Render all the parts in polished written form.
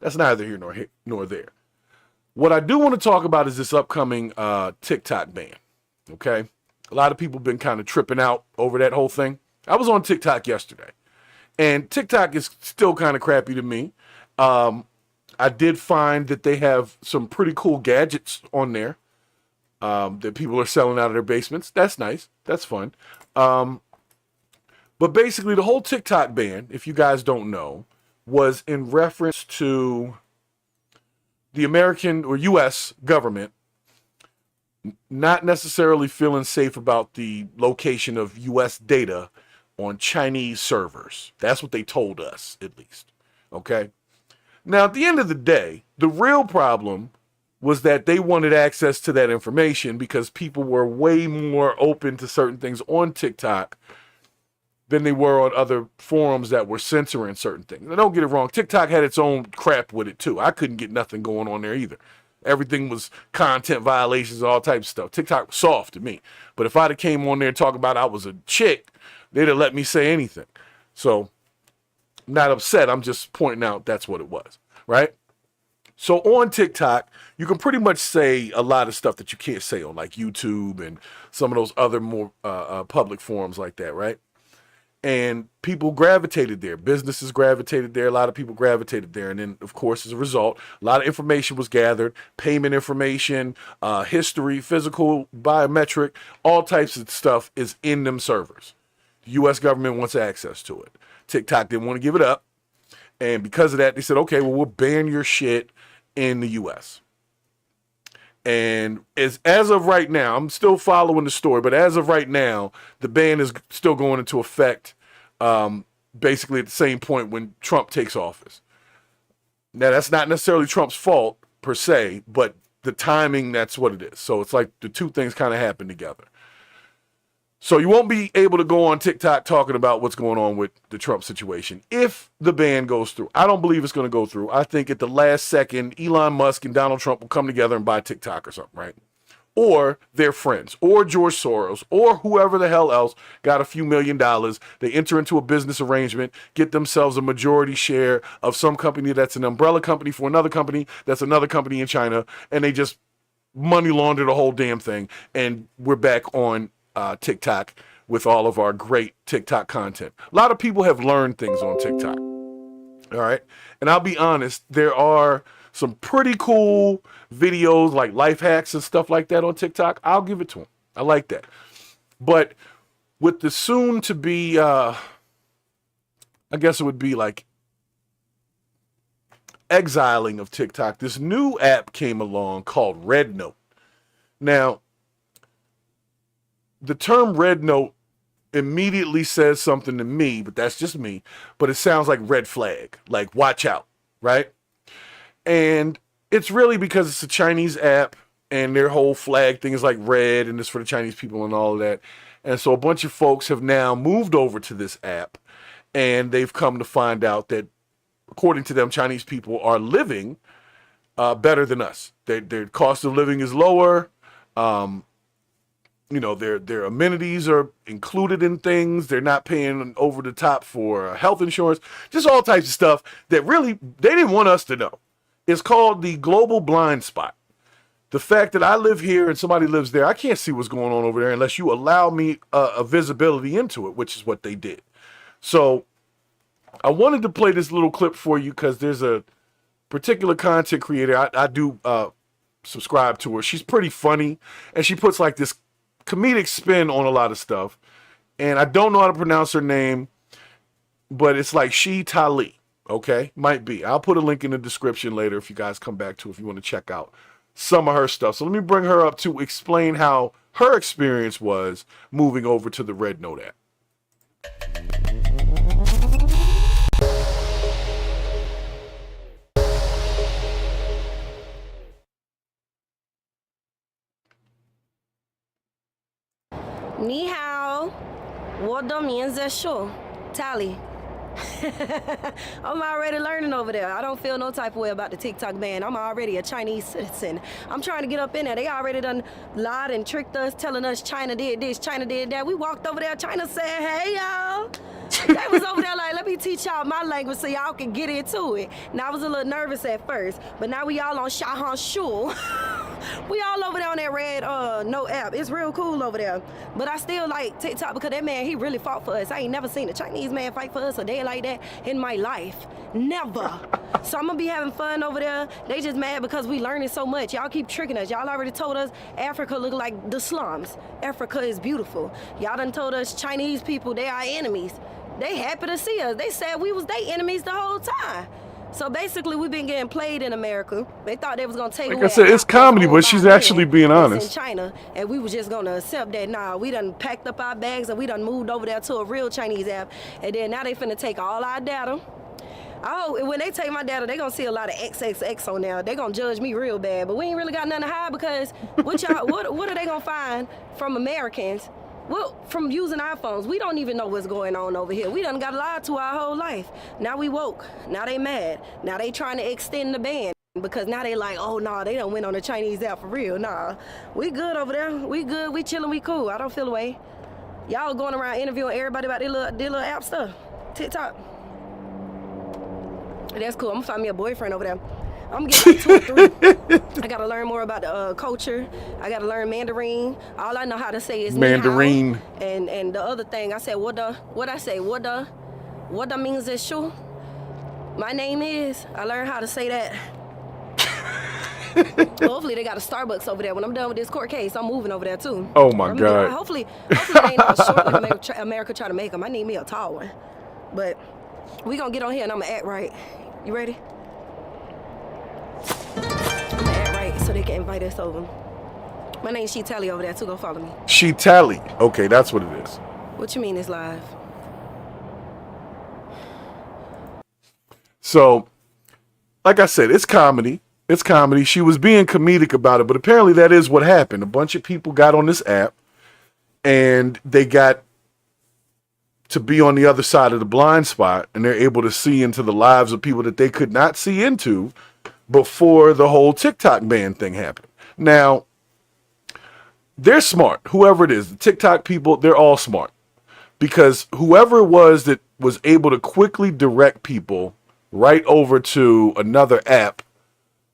That's neither here nor there. What I do want to talk about is this upcoming TikTok ban. Okay, a lot of people have been kind of tripping out over that whole thing. I was on TikTok yesterday, and TikTok is still kind of crappy to me. I did find that they have some pretty cool gadgets on there that people are selling out of their basements. That's nice. That's fun. But basically, the whole TikTok ban, if you guys don't know, was in reference to the American or U.S. government not necessarily feeling safe about the location of U.S. data on Chinese servers. That's what they told us, at least. Okay? Now, at the end of the day, the real problem was that they wanted access to that information because people were way more open to certain things on TikTok than they were on other forums that were censoring certain things. Now, don't get it wrong. TikTok had its own crap with it, too. I couldn't get nothing going on there either. Everything was content violations, all types of stuff. TikTok was soft to me. But if I'd have came on there and talked about I was a chick, they'd have let me say anything. So, I'm not upset. I'm just pointing out that's what it was, right? So on TikTok, you can pretty much say a lot of stuff that you can't say on like YouTube and some of those other more public forums like that, right? And people gravitated there. Businesses gravitated there. A lot of people gravitated there. And then, of course, as a result, a lot of information was gathered. Payment information, history, physical, biometric, all types of stuff is in them servers. The U.S. government wants access to it. TikTok didn't want to give it up. And because of that, they said, okay, well, we'll ban your shit in the U.S. And as of right now, I'm still following the story, but as of right now, the ban is still going into effect basically at the same point when Trump takes office. Now, that's not necessarily Trump's fault per se, but the timing, that's what it is. So it's like the two things kind of happen together. So you won't be able to go on TikTok talking about what's going on with the Trump situation if the ban goes through. I don't believe it's going to go through. I think at the last second, Elon Musk and Donald Trump will come together and buy TikTok or something, right? Or their friends, or George Soros, or whoever the hell else got a few $1,000,000. They enter into a business arrangement, get themselves a majority share of some company that's an umbrella company for another company that's another company in China, and they just money launder the whole damn thing, and we're back on TikTok with all of our great TikTok content. A lot of people have learned things on TikTok. All right. And I'll be honest, there are some pretty cool videos like life hacks and stuff like that on TikTok. I'll give it to them. I like that. But with the soon to be, I guess it would be like exiling of TikTok, this new app came along called Red Note. Now, the term red note immediately says something to me, but that's just me. But it sounds like red flag, like watch out, right? And it's really because it's a Chinese app and their whole flag thing is like red and it's for the Chinese people and all of that. And so a bunch of folks have now moved over to this app and they've come to find out that according to them, Chinese people are living better than us. Their cost of living is lower. You know, their amenities are included in things. They're not paying over the top for health insurance. Just all types of stuff that really they didn't want us to know. It's called the global blind spot. The fact that I live here and somebody lives there, I can't see what's going on over there unless you allow me a visibility into it, which is what they did. So I wanted to play this little clip for you because there's a particular content creator. I do subscribe to her. She's pretty funny and she puts like this comedic spin on a lot of stuff, and I don't know how to pronounce her name, but it's like She Tali, okay? Might be. I'll put a link in the description later if you guys come back to, if you want to check out some of her stuff. So let me bring her up to explain how her experience was moving over to the Red Note app. 你好，我的名字是 Tally。I'm already learning over there. I don't feel no type of way about the TikTok ban. I'm already a Chinese citizen. I'm trying to get up in there. They already done lied and tricked us, telling us China did this, China did that. We walked over there. China said, hey, y'all. They was over there like, let me teach y'all my language so y'all can get into it. Now, I was a little nervous at first, but now we all on Shahan Shul. We all over there on that red no app. It's real cool over there. But I still like TikTok because that man, he really fought for us. I ain't never seen a Chinese man fight for us a day like that in my life. Never. So I'm gonna be having fun over there. They just mad because we learning so much. Y'all keep tricking us. Y'all already told us Africa look like the slums. Africa is beautiful. Y'all done told us Chinese people, they are enemies. They happy to see us. They said we was their enemies the whole time. So basically, we've been getting played in America. They thought they was gonna take away. Like I said, it's comedy, but she's actually being honest. In China, and we was just gonna accept that. Nah, we done packed up our bags and we done moved over there to a real Chinese app. And then now they finna take all our data. Oh, when they take my data, they gonna see a lot of XXX on there. They gonna judge me real bad. But we ain't really got nothing to hide because what are they gonna find from Americans? Well, from using iPhones, we don't even know what's going on over here. We done got lied to our whole life. Now we woke. Now they mad. Now they trying to extend the ban because now they like, oh, nah, they done went on the Chinese app for real. Nah, we good over there. We good. We chilling. We cool. I don't feel away. Y'all going around interviewing everybody about their little app stuff. TikTok. That's cool. I'm gonna find me a boyfriend over there. I'm getting like 2 or 3. I gotta learn more about the culture. I gotta learn Mandarin. All I know how to say is Mandarin. Ni hao. And the other thing I said, what means is shu. My name is. I learned how to say that. Hopefully they got a Starbucks over there. When I'm done with this court case, I'm moving over there too. Oh my God. Hopefully they ain't no short one America try to make them. I need me a tall one. But we gonna get on here and I'm gonna act right. You ready? I'm gonna act right so they can invite us over. My name's She Tally over there too. Go follow me. She Tally. Okay, that's what it is. What you mean it's live? So, like I said, it's comedy. It's comedy. She was being comedic about it, but apparently that is what happened. A bunch of people got on this app and they got to be on the other side of the blind spot, and they're able to see into the lives of people that they could not see into before the whole TikTok ban thing happened. Now, they're smart. Whoever it is, the TikTok people, they're all smart. Because whoever it was that was able to quickly direct people right over to another app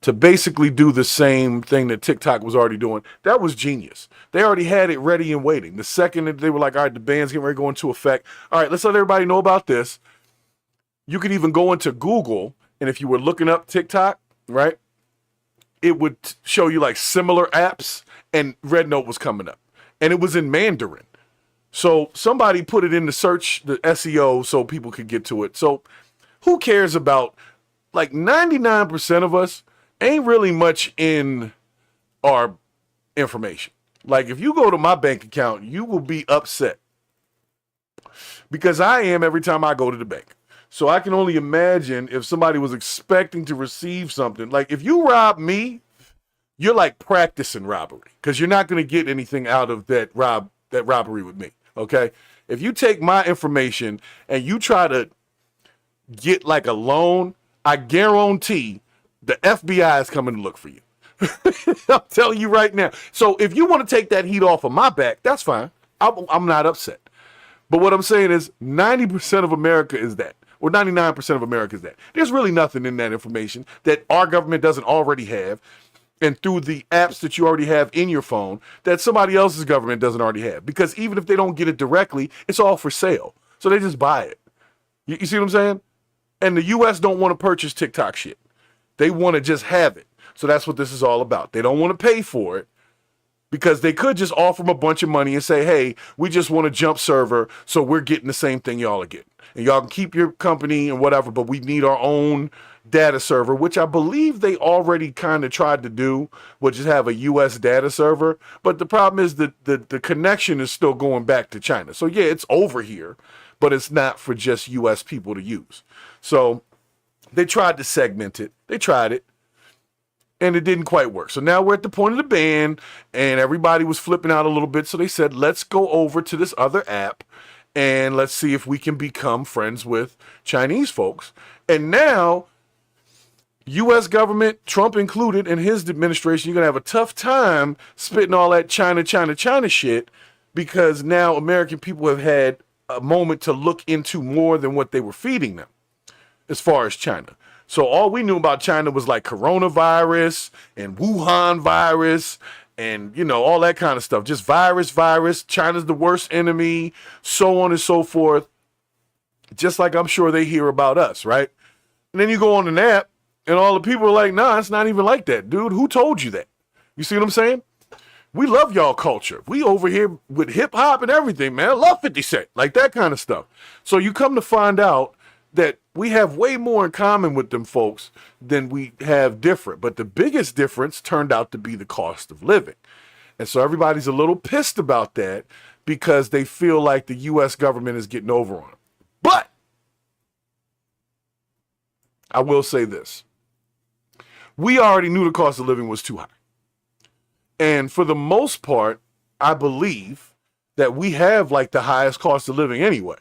to basically do the same thing that TikTok was already doing, that was genius. They already had it ready and waiting. The second that they were like, all right, the ban's getting ready to go into effect. All right, let's let everybody know about this. You could even go into Google, and if you were looking up TikTok, right, it would show you like similar apps, and Red Note was coming up. And it was in Mandarin. So somebody put it in the search, the SEO, so people could get to it. So who cares about, like 99% of us ain't really much in our information. Like if you go to my bank account, you will be upset. Because I am every time I go to the bank. So I can only imagine if somebody was expecting to receive something. Like if you rob me, you're like practicing robbery. Because you're not going to get anything out of that robbery with me. Okay? If you take my information and you try to get like a loan, I guarantee the FBI is coming to look for you. I'm telling you right now. So if you want to take that heat off of my back, that's fine. I'm not upset. But what I'm saying is 90% of America is that. Or 99% of America is that. There's really nothing in that information that our government doesn't already have. And through the apps that you already have in your phone that somebody else's government doesn't already have. Because even if they don't get it directly, it's all for sale. So they just buy it. You see what I'm saying? And the U.S. don't want to purchase TikTok shit. They want to just have it. So that's what this is all about. They don't want to pay for it because they could just offer them a bunch of money and say, hey, we just want a jump server, so we're getting the same thing y'all are getting. And y'all can keep your company and whatever, but we need our own data server, which I believe they already kind of tried to do, which is have a U.S. data server. But the problem is that the connection is still going back to China. So, yeah, it's over here, but it's not for just U.S. people to use. So they tried to segment it. They tried it. And it didn't quite work. So now we're at the point of the ban, and everybody was flipping out a little bit. So they said, let's go over to this other app and let's see if we can become friends with Chinese folks. And now, U.S. government, Trump included, and his administration, you're going to have a tough time spitting all that China, China, China shit, because now American people have had a moment to look into more than what they were feeding them as far as China. So all we knew about China was like coronavirus and Wuhan virus and, you know, all that kind of stuff. Just virus. China's the worst enemy, so on and so forth. Just like I'm sure they hear about us, right? And then you go on an app and all the people are like, nah, it's not even like that, dude. Who told you that? You see what I'm saying? We love y'all culture. We over here with hip hop and everything, man. I love 50 Cent, like that kind of stuff. So you come to find out that we have way more in common with them folks than we have different. But the biggest difference turned out to be the cost of living. And so everybody's a little pissed about that because they feel like the U.S. government is getting over on them. But I will say this. We already knew the cost of living was too high. And for the most part, I believe that we have like the highest cost of living anyway.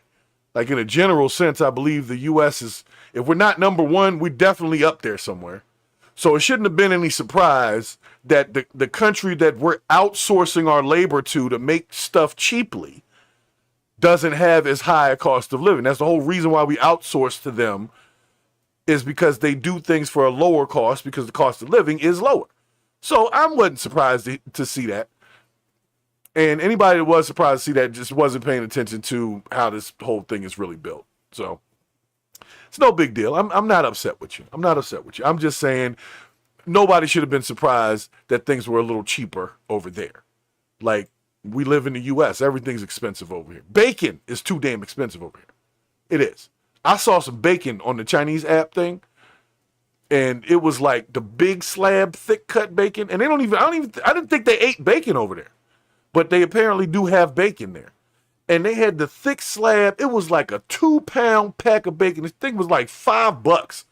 Like in a general sense, I believe the U.S. is, if we're not number one, we're definitely up there somewhere. So it shouldn't have been any surprise that the country that we're outsourcing our labor to make stuff cheaply doesn't have as high a cost of living. That's the whole reason why we outsource to them, is because they do things for a lower cost because the cost of living is lower. So I wasn't surprised to see that. And anybody that was surprised to see that just wasn't paying attention to how this whole thing is really built. So it's no big deal. I'm not upset with you. I'm just saying nobody should have been surprised that things were a little cheaper over there. Like, we live in the U.S. Everything's expensive over here. Bacon is too damn expensive over here. It is. I saw some bacon on the Chinese app thing, and it was like the big slab, thick cut bacon. And I didn't think they ate bacon over there, but they apparently do have bacon there. And they had the thick slab. It was like a 2-pound pack of bacon. This thing was like $5.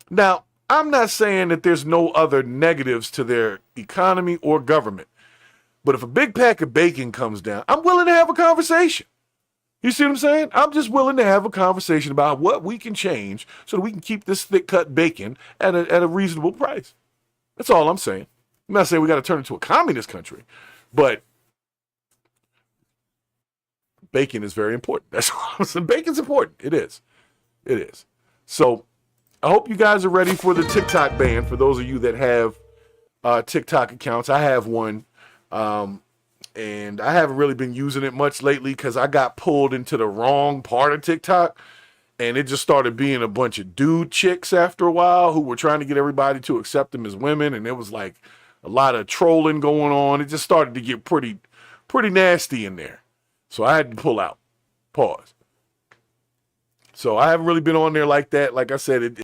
Now, I'm not saying that there's no other negatives to their economy or government, but if a big pack of bacon comes down, I'm willing to have a conversation. You see what I'm saying? I'm just willing to have a conversation about what we can change so that we can keep this thick cut bacon at a reasonable price. That's all I'm saying. I'm not saying we got to turn into a communist country, but bacon is very important. That's all I'm saying. Bacon's important. It is. It is. So I hope you guys are ready for the TikTok ban. For those of you that have TikTok accounts, I have one. And I haven't really been using it much lately because I got pulled into the wrong part of TikTok. And it just started being a bunch of dude chicks after a while who were trying to get everybody to accept them as women. And there was like a lot of trolling going on. It just started to get pretty nasty in there. So I had to pull out. Pause. So I haven't really been on there like that. Like I said,